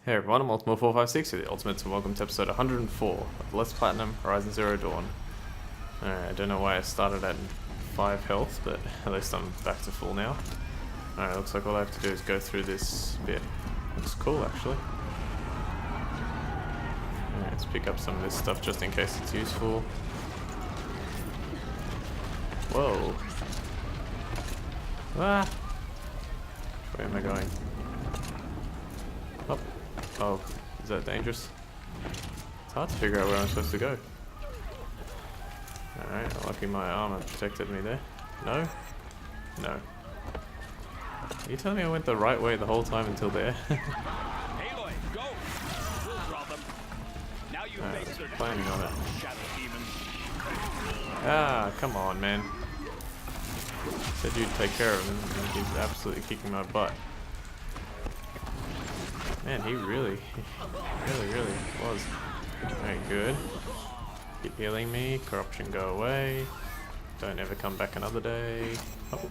Hey everyone, I'm Ultimate456 with the Ultimates and welcome to episode 104 of Let's Platinum Horizon Zero Dawn. Alright, I don't know why I started at 5 health, but at least I'm back to full now. Alright, looks like all I have to do is go through this bit. Looks cool actually. Alright, let's pick up some of this stuff just in case it's useful. Whoa. Ah! Where am I going? Up. Oh, is that dangerous? It's hard to figure out where I'm supposed to go. Alright, lucky my armor protected me there. No? No. Are you telling me I went the right way the whole time until there? Aloy, go! We'll draw them. Now you face their planning on it. shadow demons. Ah, come on, man. Said you'd take care of him, and he's absolutely kicking my butt. Man, he really was. Very good. Keep healing me. Corruption go away. Don't ever come back another day. Up,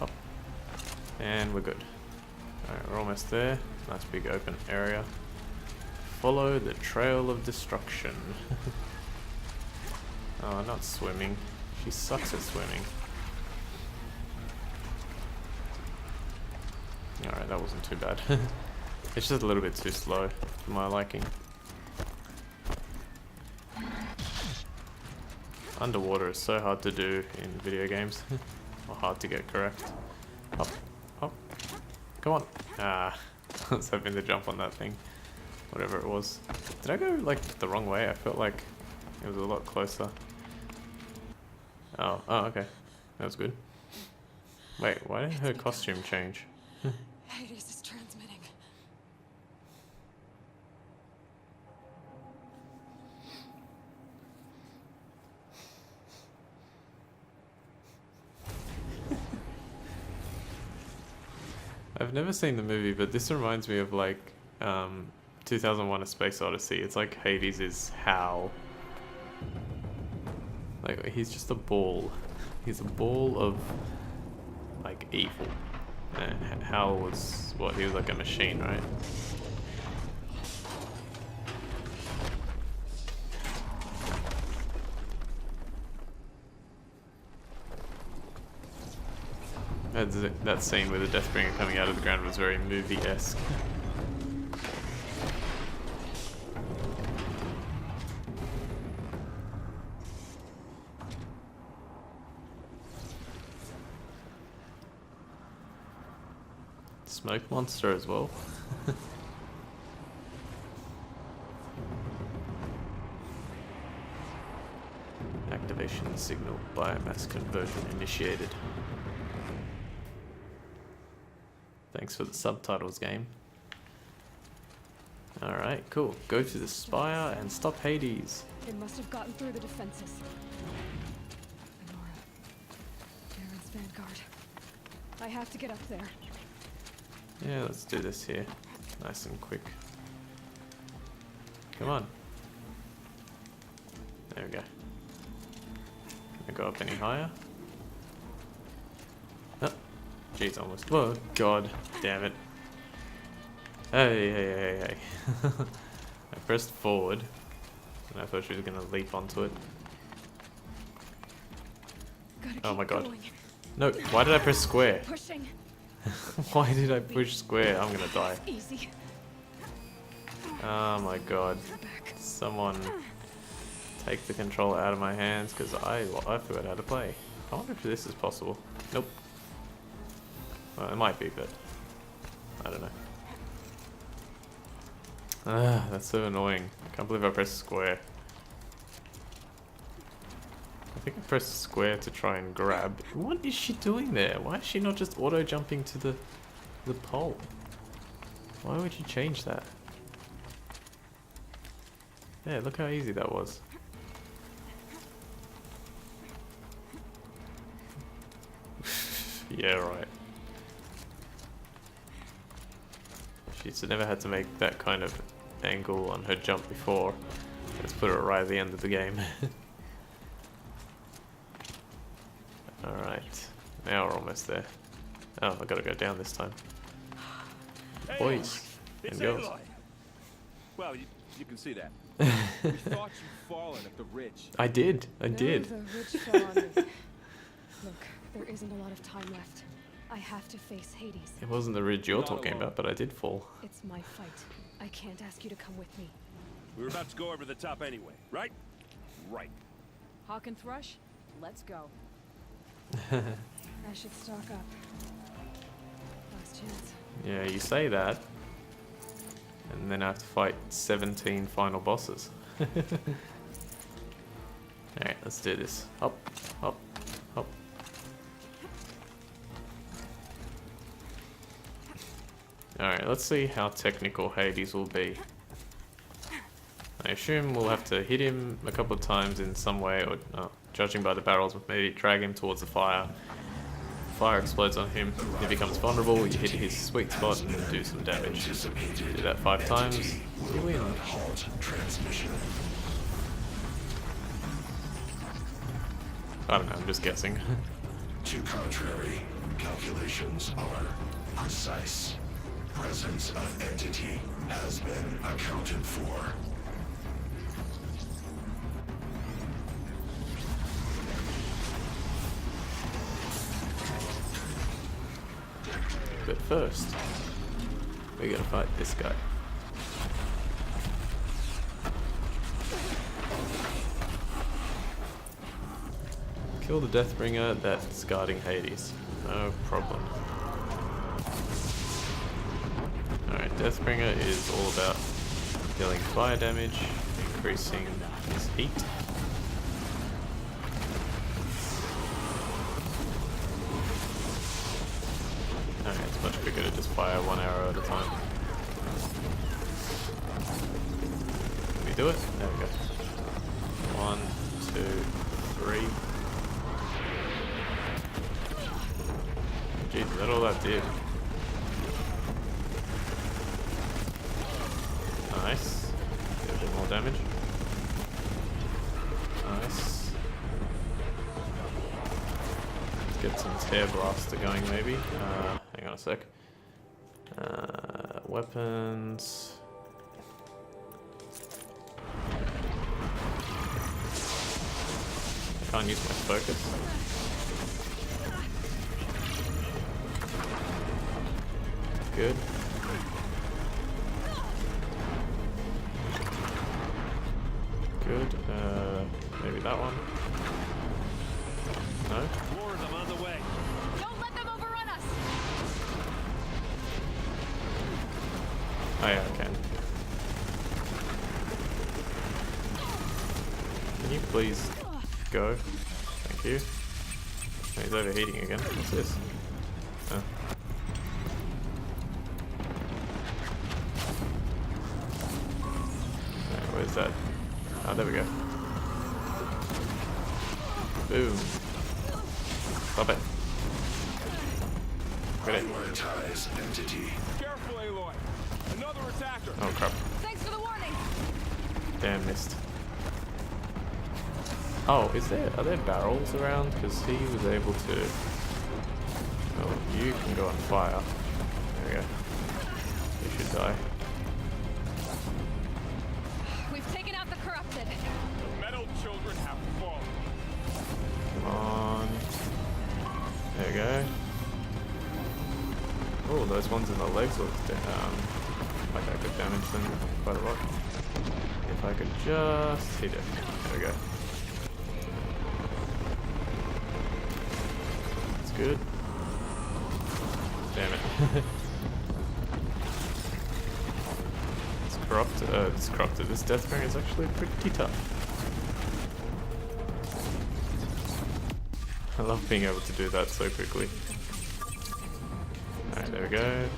up. And we're good. Alright, we're almost there. Nice big open area. Follow the trail of destruction. Oh, not swimming. She sucks at swimming. Alright, that wasn't too bad. It's just a little bit too slow for my liking. Underwater is so hard to do in video games. Or hard to get correct. Up, up. Come on. Ah, I was hoping to jump on that thing. Whatever it was. Did I go like the wrong way? I felt like it was a lot closer. Oh, okay. That was good. Wait, why did her costume change? Hades is transmitting. I've never seen the movie, but this reminds me of like 2001: A Space Odyssey. It's like Hades is Hal. Like he's just a ball. He's a ball of like evil. And Hal was what? He was like a machine, right? That scene with the Deathbringer coming out of the ground was very movie-esque. Smoke monster as well. Activation signal biomass conversion initiated. Thanks for the subtitles, game. Alright, cool. Go to the spire and stop Hades. It must have gotten through the defenses. Nora. Darren's vanguard. I have to get up there. Yeah, let's do this here. Nice and quick. Come on. There we go. Can I go up any higher? Oh, jeez, almost. Whoa, god damn it. Hey. I pressed forward, and I thought she was gonna leap onto it. Oh my god. Going. No, why did I press square? Pushing. Why did I push square? I'm gonna die. Easy. Oh my god. Someone take the controller out of my hands because I forgot how to play. I wonder if this is possible. Nope. Well, it might be, but I don't know. Ah, that's so annoying. I can't believe I pressed square. I think I pressed square to try and grab. What is she doing there? Why is she not just auto jumping to the pole? Why would you change that? Yeah, look how easy that was. Yeah, right. She's never had to make that kind of angle on her jump before. Let's put it right at the end of the game. Alright, now we're almost there. Oh, I gotta go down this time. Boys and girls. Well, you can see that. We thought you'd fallen at the ridge. I did. No, the ridge fell on me. Look, there isn't a lot of time left. I have to face Hades. It wasn't the ridge you're Not talking alone. about, but I did fall. It's my fight. I can't ask you to come with me. We were about to go over the top anyway, right? Right. Hawk and Thrush, let's go. I should stock up. Last chance. Yeah, you say that, and then I have to fight 17 final bosses. Alright, let's do this. Hop, hop, hop. Alright, let's see how technical Hades will be. I assume we'll have to hit him a couple of times in some way, or judging by the barrels, maybe drag him towards the fire. Fire explodes on him, he becomes vulnerable, you hit his sweet spot and do some damage. Do that 5 times, you win. I don't know, I'm just guessing. To contrary, calculations are precise. Presence of entity has been accounted for. But first, we gotta fight this guy. Kill the Deathbringer that's guarding Hades. No problem. Alright, Deathbringer is all about dealing fire damage, increasing his heat. Alright, it's much quicker to just fire 1 arrow at a time. Can we do it? There we go. 1, 2, 3. Jeez, is that all that did? Nice. Get a bit more damage. Nice. Let's get some tear blaster going maybe. Hang on a sec. Weapons. I can't use my focus. Good. Good. Maybe that one. No? More of them on the way. Don't let them overrun us! Oh yeah, I can. Can you please go? Thank you. Oh, he's overheating again. What's this? Oh. Alright, where's that? Oh, there we go. Boom. Stop it. Got it. Prioritize entity. Careful, Aloy. Another attacker. Oh crap. Thanks for the warning! Damn, missed. Oh, are there barrels around? Because he was able to... Oh, you can go on fire. There we go. You should die. We've taken out the corrupted. The metal children have fallen. Come on. There we go. Oh, those ones in the legs look like I could damage them quite a lot. If I could just hit it. There we go. That's good. Damn it. This Deathbringer is actually pretty tough. I love being able to do that so quickly. Alright, there we go.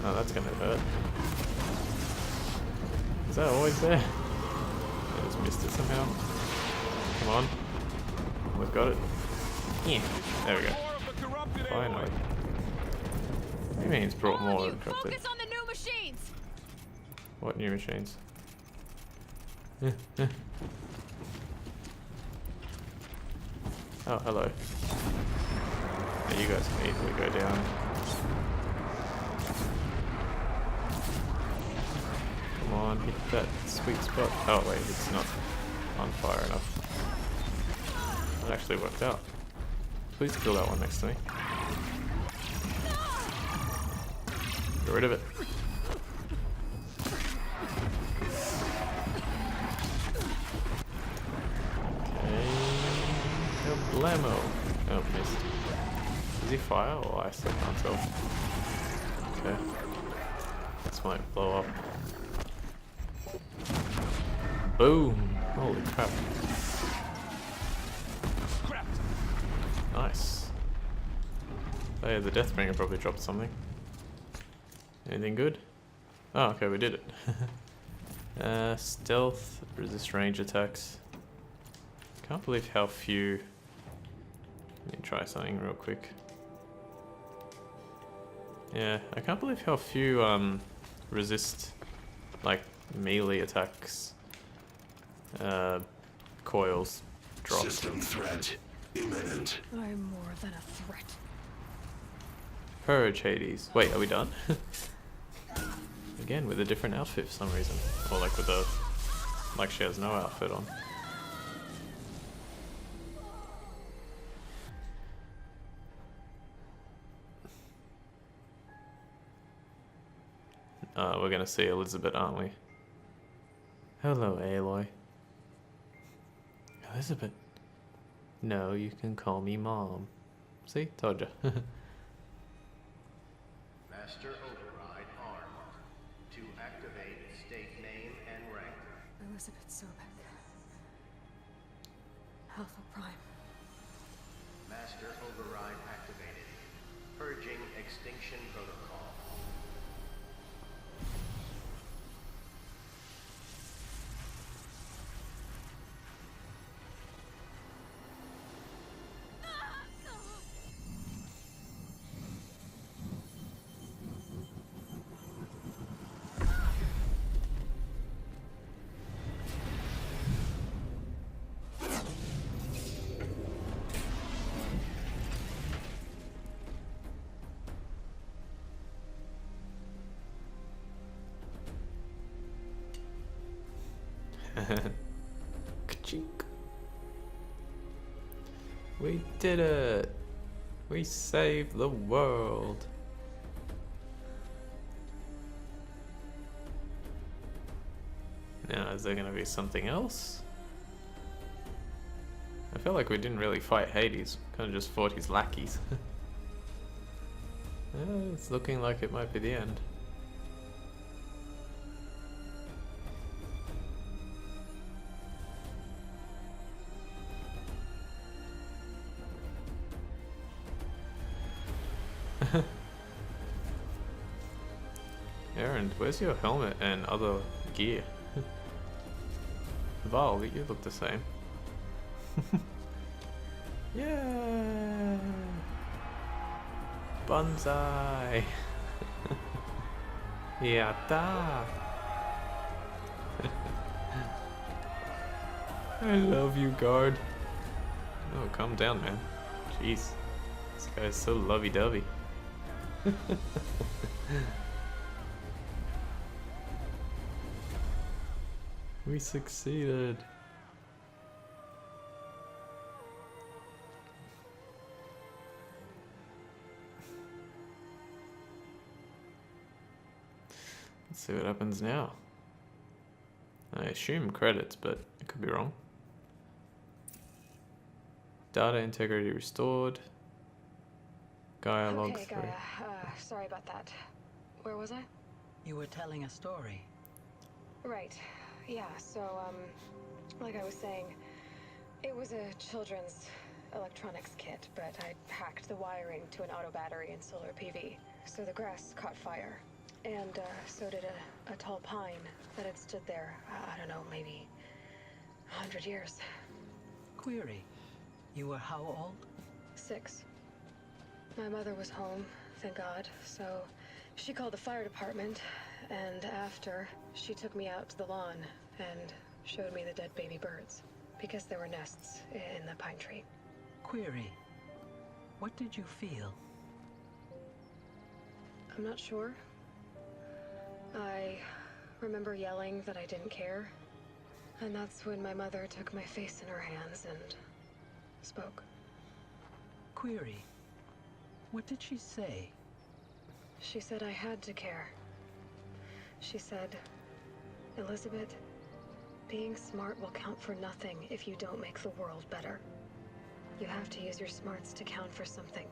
Oh, that's gonna hurt. Is that always there? I just missed it somehow. Come on. We've got it. Yeah, there we go. More of the corrupted, Finally. Aloy. What do you mean it's brought All of more you, of the corrupted? focus on the new machines! What new machines? Oh, hello. Yeah, you guys can easily go down. on, hit that sweet spot. Oh wait, it's not on fire enough. That actually worked out. Please kill that one next to me. Get rid of it. Okay. Kablamo. Oh, missed. Is he fire or ice? I can't tell. Okay. This might blow up. Boom! Holy crap. Nice. Oh yeah, the Deathbringer probably dropped something. Anything good? Oh, okay, we did it. Stealth, resist range attacks. Can't believe how few... Let me try something real quick. Yeah, I can't believe how few resist like melee attacks coils drop. System threat imminent. I'm more than a threat. Purge Hades. Wait, are we done? Again with a different outfit for some reason. Or like with a... like she has no outfit on. We're gonna see Elizabeth, aren't we? Hello, Aloy. Elizabeth. No, you can call me Mom. See? Told ya. Master override armed. To activate state name and rank. Elizabeth Sobek. Alpha Prime. Master override activated. Purging extinction protocol. Ka-chink. We did it! We saved the world! Now, is there gonna be something else? I feel like we didn't really fight Hades, kind of just fought his lackeys. It's looking like it might be the end. Aaron, where's your helmet and other gear? Val, you look the same. Yeah! Bonsai! Yatta! I love you, guard. Oh, calm down, man. Jeez. This guy's so lovey-dovey. We succeeded. Let's see what happens now. I assume credits, but it could be wrong. Data integrity restored. Gaia log 3. Okay, Gaia. Sorry about that. Where was I? You were telling a story. Right. Yeah, so, like I was saying, it was a children's electronics kit, but I hacked the wiring to an auto battery and solar PV. So the grass caught fire. And, so did a tall pine that had stood there, I don't know, maybe 100 years. Query. You were how old? 6. My mother was home, thank God, so she called the fire department, and after, she took me out to the lawn and showed me the dead baby birds, because there were nests in the pine tree. Query. What did you feel? I'm not sure. I remember yelling that I didn't care. And that's when my mother took my face in her hands and spoke. Query. What did she say? She said I had to care. She said, Elizabeth, being smart will count for nothing if you don't make the world better. You have to use your smarts to count for something.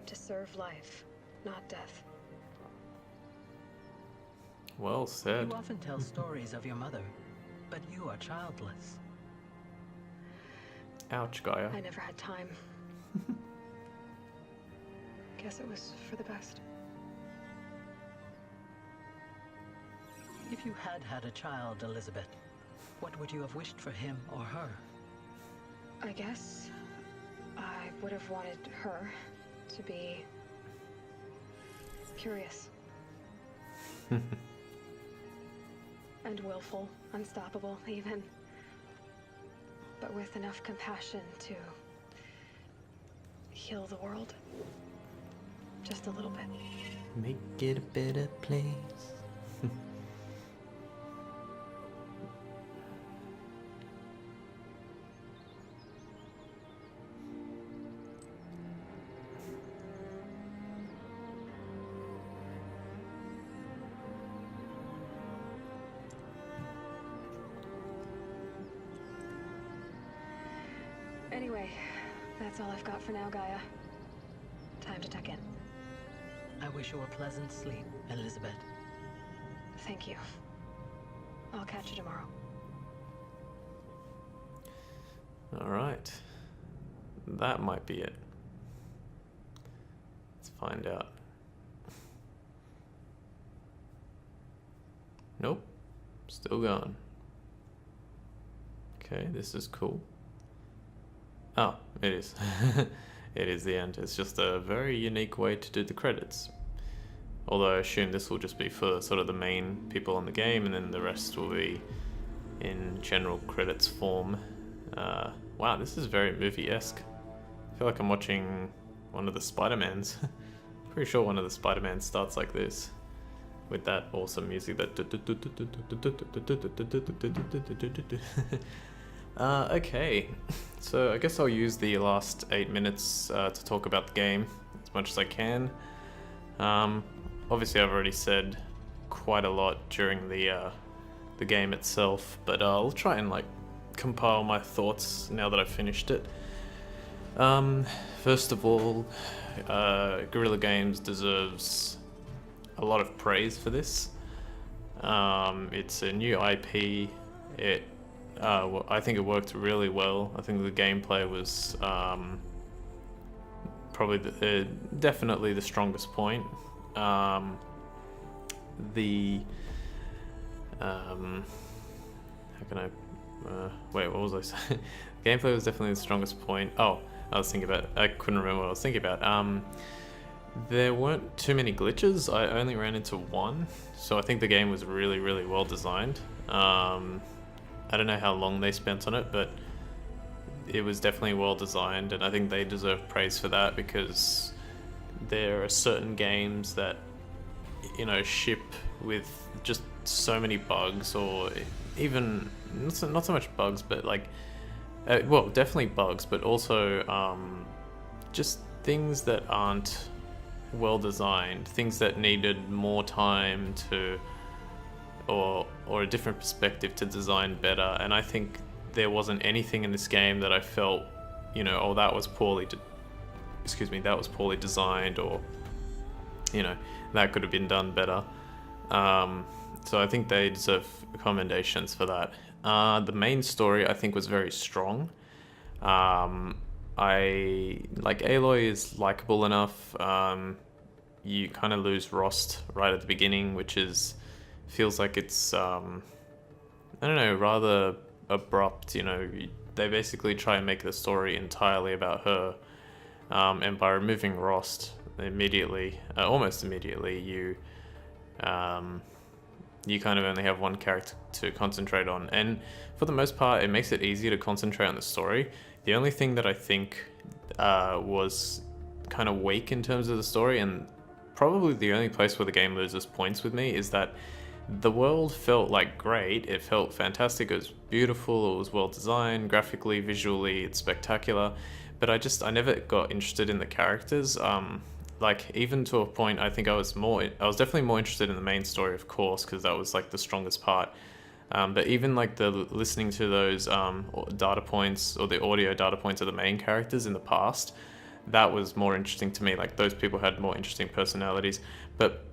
To serve life, not death. Well said. You often tell stories of your mother, but you are childless. Ouch, Gaia. I never had time. Guess it was for the best. If you had had a child, Elizabeth, what would you have wished for him or her? I guess I would have wanted her to be curious. And willful, unstoppable even. But with enough compassion to heal the world. Just a little bit. Make it a better place. Anyway, that's all I've got for now, Gaia. Time to tuck in. I wish you a pleasant sleep, Elizabeth. Thank you. I'll catch you tomorrow. Alright. That might be it. Let's find out. Nope. Still going. Okay, this is cool. Oh, it is. It is the end. It's just a very unique way to do the credits. Although I assume this will just be for sort of the main people in the game, and then the rest will be in general credits form. Wow, this is very movie-esque. I feel like I'm watching one of the Spider-Mans. Pretty sure one of the Spider-Mans starts like this, with that awesome music that... Okay, so I guess I'll use the last 8 minutes to talk about the game as much as I can. Obviously I've already said quite a lot during the game itself, but I'll try and like compile my thoughts now that I've finished it. First of all, Guerrilla Games deserves a lot of praise for this. It's a new IP. I think it worked really well. I think the gameplay was probably definitely the strongest point. How can I wait, what was I saying? Gameplay was definitely the strongest point. Oh, I couldn't remember what I was thinking about. There weren't too many glitches. I only ran into one, so I think the game was really, really well designed. I don't know how long they spent on it, but it was definitely well designed, and I think they deserve praise for that, because there are certain games that, you know, ship with just so many bugs, or even not so much bugs, but like, well, definitely bugs, but also just things that aren't well designed, things that needed more time to, or a different perspective to design better. And I think there wasn't anything in this game that I felt, you know, oh, that was poorly designed, or, you know, that could have been done better. So I think they deserve commendations for that. The main story I think was very strong. Aloy is likable enough. You kind of lose Rost right at the beginning, which feels like it's I don't know, rather abrupt. You know, they basically try and make the story entirely about her, and by removing Rost immediately, almost immediately, you kind of only have one character to concentrate on, and for the most part it makes it easier to concentrate on the story. The only thing that I think was kind of weak in terms of the story, and probably the only place where the game loses points with me, is that the world felt like great. It felt fantastic. It was beautiful. It was well designed, graphically, visually. It's spectacular. But I never got interested in the characters. Like even to a point, I think I was definitely more interested in the main story, of course, because that was like the strongest part. But even like listening to those data points or the audio data points of the main characters in the past, that was more interesting to me. Like those people had more interesting personalities, but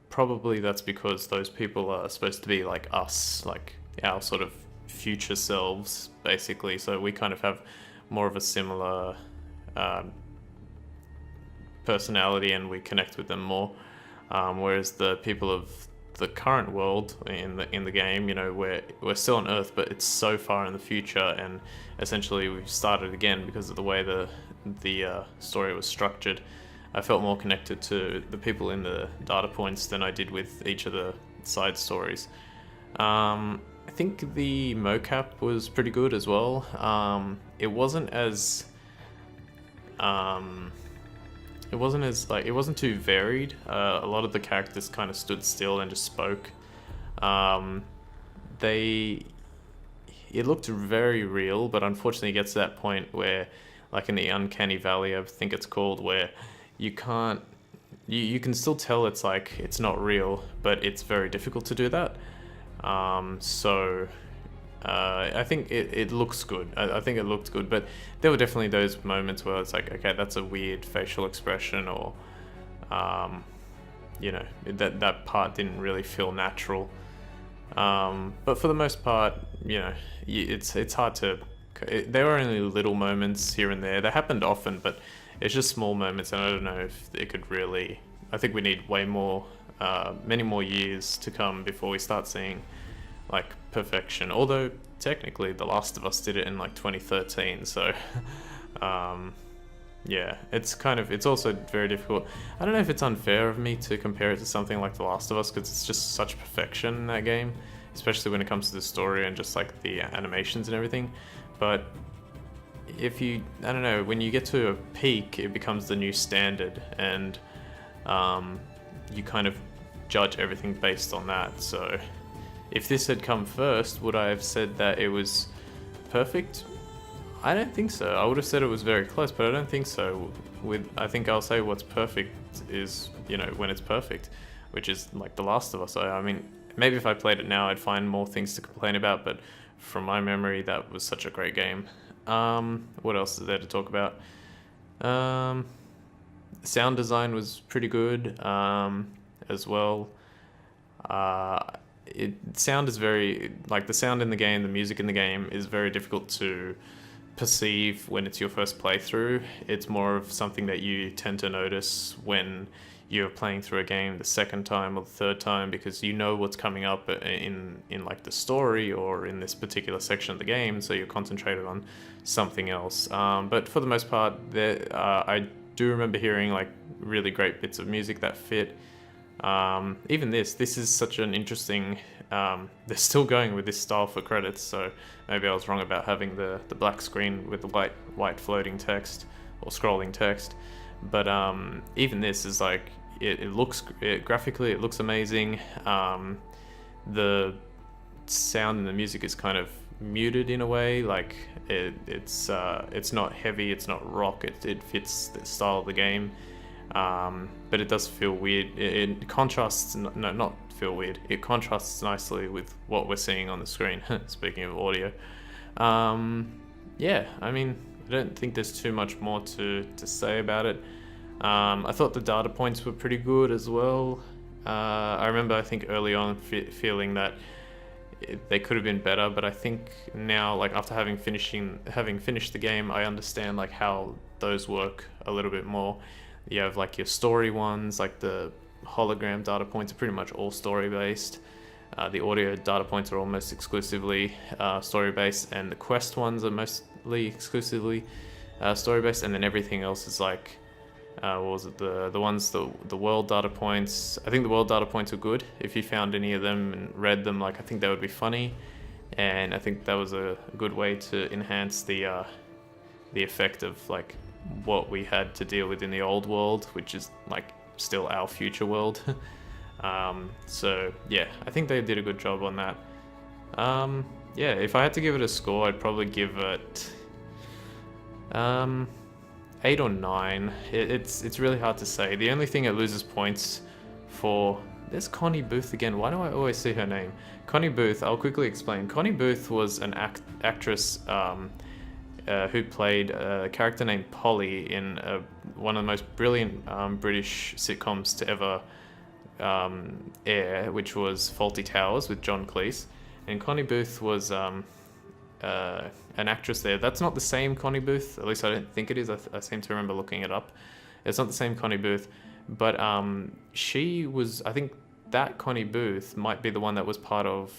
probably that's because those people are supposed to be like us, like our sort of future selves, basically. So we kind of have more of a similar personality, and we connect with them more. Whereas the people of the current world in the game, you know, we're still on Earth, but it's so far in the future, and essentially we've started again because of the way the story was structured. I felt more connected to the people in the data points than I did with each of the side stories. I think the mocap was pretty good as well. It wasn't too varied. A lot of the characters kind of stood still and just spoke. It looked very real, but unfortunately it gets to that point where, like in the Uncanny Valley, I think it's called, where you can still tell it's not real, but it's very difficult to do that. I think it looks good. I think it looked good, but there were definitely those moments where it's like, okay, that's a weird facial expression, or you know, that part didn't really feel natural. But for the most part, you know, it's hard to. There were only little moments here and there. They happened often, but it's just small moments, and I don't know if it could really. I think we need way more, many more years to come before we start seeing like perfection. Although technically, The Last of Us did it in like 2013, so yeah, it's also very difficult. I don't know if it's unfair of me to compare it to something like The Last of Us, because it's just such perfection in that game, especially when it comes to the story and just like the animations and everything. But I don't know, when you get to a peak, it becomes the new standard, and you kind of judge everything based on that. So if this had come first, would I have said that it was perfect? I don't think so. I would have said it was very close, but I don't think so. I think I'll say what's perfect is, you know, when it's perfect, which is like The Last of Us. I mean, maybe if I played it now, I'd find more things to complain about, but from my memory, that was such a great game. What else is there to talk about? Sound design was pretty good as well. Sound is very, like the sound in the game, the music in the game is very difficult to perceive when it's your first playthrough. It's more of something that you tend to notice when you're playing through a game the second time or the third time, because you know what's coming up in like the story or in this particular section of the game, so you're concentrated on something else. But for the most part, I do remember hearing like really great bits of music that fit. Even this is such an interesting, they're still going with this style for credits, so maybe I was wrong about having the black screen with the white floating text or scrolling text. But even this is like, graphically it looks amazing. The sound and the music is kind of muted in a way, like it's not heavy, it's not rock, it fits the style of the game. But it does feel weird. It contrasts, not feel weird. It contrasts nicely with what we're seeing on the screen. Speaking of audio, yeah. I mean, I don't think there's too much more to say about it. I thought the data points were pretty good as well. I remember, I think early on feeling that they could have been better, but I think now, like after having finished the game, I understand like how those work a little bit more. You have like your story ones, like the hologram data points are pretty much all story based. The audio data points are almost exclusively story based, and the quest ones are mostly exclusively story based, and then everything else is like, what was it? The world data points. I think the world data points are good. If you found any of them and read them, like I think that would be funny, and I think that was a good way to enhance the effect of like what we had to deal with in the old world, which is like still our future world. So yeah, I think they did a good job on that. Yeah, if I had to give it a score, I'd probably give it 8 or 9. It's really hard to say. The only thing it loses points for... There's Connie Booth again. Why do I always see her name? Connie Booth, I'll quickly explain. Connie Booth was an actress who played a character named Polly in one of the most brilliant British sitcoms to ever air, which was Fawlty Towers with John Cleese. And Connie Booth was an actress there. That's not the same Connie Booth, at least I don't think it is. I seem to remember looking it up. It's not the same Connie Booth, but she was, I think that Connie Booth might be the one that was part of,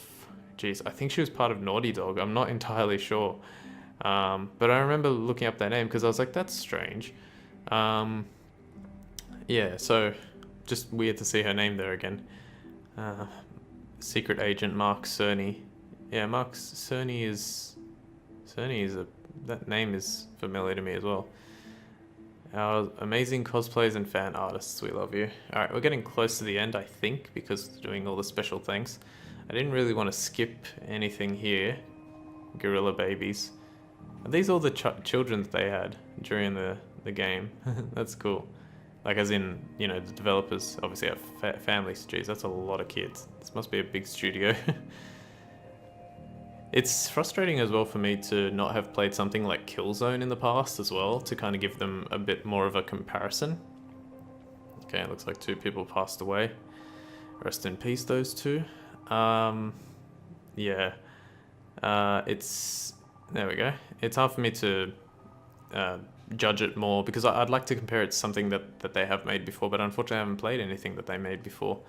geez, I think she was part of Naughty Dog. I'm not entirely sure. But I remember looking up that name because I was like, that's strange. Yeah, so just weird to see her name there again. Secret Agent Mark Cerny. Yeah, Mark Cerny is that name is familiar to me as well. Our amazing cosplayers and fan artists, we love you. Alright, we're getting close to the end, I think, because doing all the special things. I didn't really want to skip anything here. Gorilla babies. Are these all the children that they had during the game? That's cool. Like, as in, you know, the developers obviously have families. Jeez, that's a lot of kids. This must be a big studio. It's frustrating as well for me to not have played something like Killzone in the past as well, to kind of give them a bit more of a comparison. Okay, it looks like 2 people passed away. Rest in peace, those 2. Yeah. There we go. It's hard for me to judge it more, because I'd like to compare it to something that they have made before, but unfortunately I haven't played anything that they made before.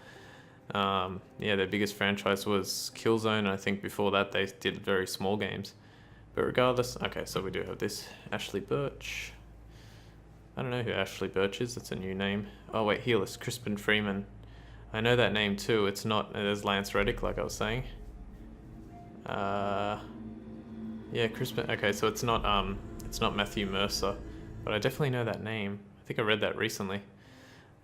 Yeah, their biggest franchise was Killzone, and I think before that they did very small games. But regardless, okay, so we do have this. Ashley Birch. I don't know who Ashley Birch is, that's a new name. Oh wait, Healers, Crispin Freeman. I know that name too, it's not as Lance Reddick, like I was saying. Yeah, Crispin, okay, so it's not Matthew Mercer, but I definitely know that name. I think I read that recently.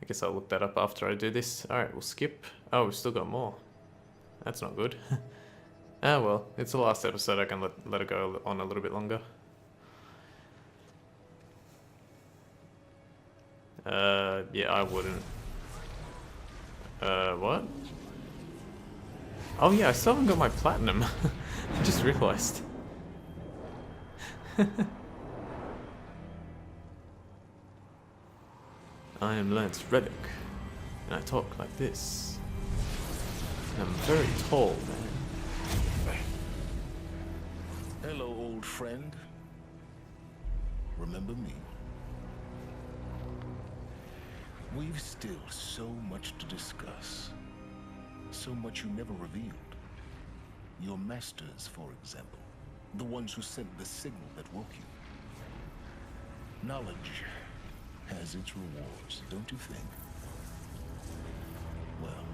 I guess I'll look that up after I do this. Alright, we'll skip. Oh, we've still got more. That's not good. Ah, well, it's the last episode. I can let it go on a little bit longer. Yeah, I wouldn't. What? Oh yeah, I still haven't got my platinum. I just realized. I am Lance Reddick, and I talk like this. And I'm very tall, man. Hello, old friend. Remember me? We've still so much to discuss. So much you never revealed. Your masters, for example. The ones who sent the signal that woke you. Knowledge has its rewards, don't you think? Well,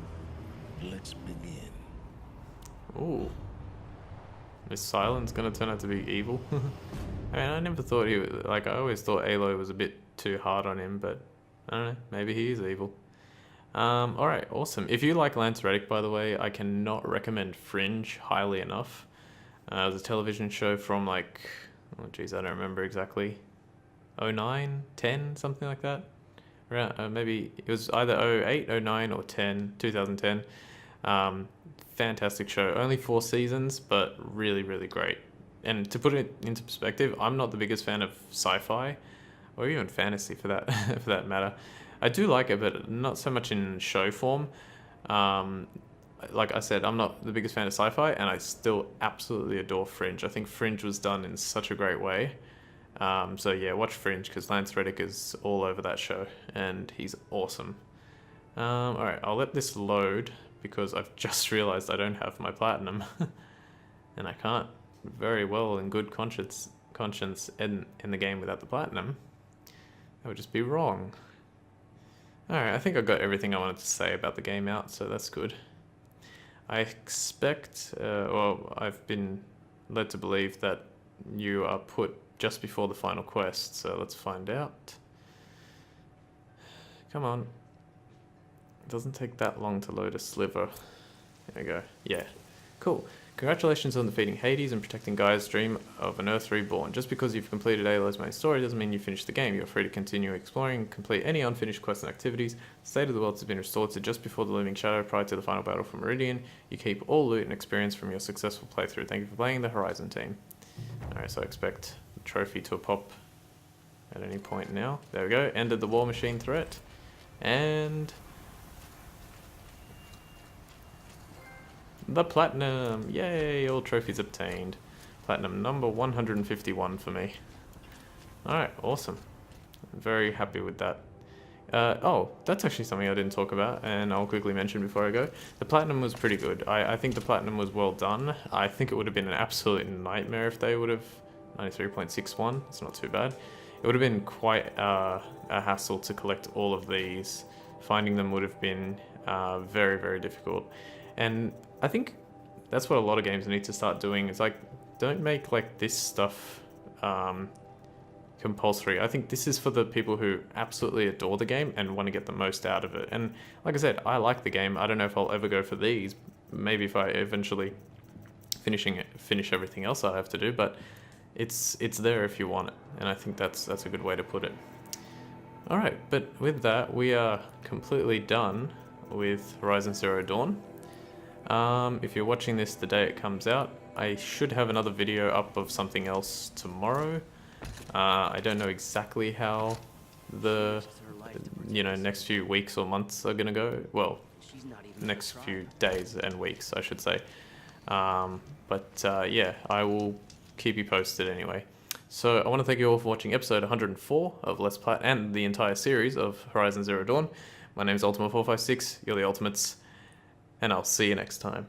let's begin. Ooh. Is Silence gonna turn out to be evil? I mean, I never thought he was, like, I always thought Aloy was a bit too hard on him, but I don't know, maybe he is evil. Alright, awesome. If you like Lance Reddick, by the way, I cannot recommend Fringe highly enough. It was a television show from like, oh geez, I don't remember exactly. 09, 10, something like that. Around, maybe it was either 08, 09 or 10, 2010. Fantastic show. Only 4 seasons, but really, really great. And to put it into perspective, I'm not the biggest fan of sci-fi, or even fantasy for that for that matter. I do like it, but not so much in show form. Like I said, I'm not the biggest fan of sci-fi, and I still absolutely adore Fringe. I think Fringe was done in such a great way. So yeah, watch Fringe, because Lance Reddick is all over that show, and he's awesome. Alright, I'll let this load, because I've just realized I don't have my platinum. And I can't very well in good conscience in the game without the platinum. That would just be wrong. Alright, I think I got everything I wanted to say about the game out, so that's good. I expect, well, I've been led to believe that you are put just before the final quest, so let's find out. Come on. It doesn't take that long to load a sliver. There we go. Yeah. Cool. Congratulations on defeating Hades and protecting Gaia's dream of an Earth reborn. Just because you've completed Alo's main story doesn't mean you finished the game. You're free to continue exploring and complete any unfinished quests and activities. The state of the world has been restored to just before the looming shadow prior to the final battle for Meridian. You keep all loot and experience from your successful playthrough. Thank you for playing the Horizon team. Alright, so I expect the trophy to pop at any point now. There we go. Ended the war machine threat. And the platinum! Yay! All trophies obtained. Platinum number 151 for me. Alright, awesome. I'm very happy with that. Oh, that's actually something I didn't talk about, and I'll quickly mention before I go. The platinum was pretty good. I think the platinum was well done. I think it would have been an absolute nightmare if they would have... 93.61, it's not too bad. It would have been quite a hassle to collect all of these. Finding them would have been very, very difficult. And I think that's what a lot of games need to start doing. It's like, don't make like this stuff compulsory. I think this is for the people who absolutely adore the game and want to get the most out of it. And like I said, I like the game. I don't know if I'll ever go for these. Maybe if I eventually finish everything else I have to do, but it's there if you want it. And I think that's a good way to put it. Alright, but with that, we are completely done with Horizon Zero Dawn. If you're watching this the day it comes out, I should have another video up of something else tomorrow. I don't know exactly how the next few weeks or months are gonna go. Well, next few days and weeks, I should say. Yeah, I will keep you posted anyway. So I want to thank you all for watching episode 104 of Let's Plat and the entire series of Horizon Zero Dawn. My name is Ultima456, you're the Ultimates, and I'll see you next time.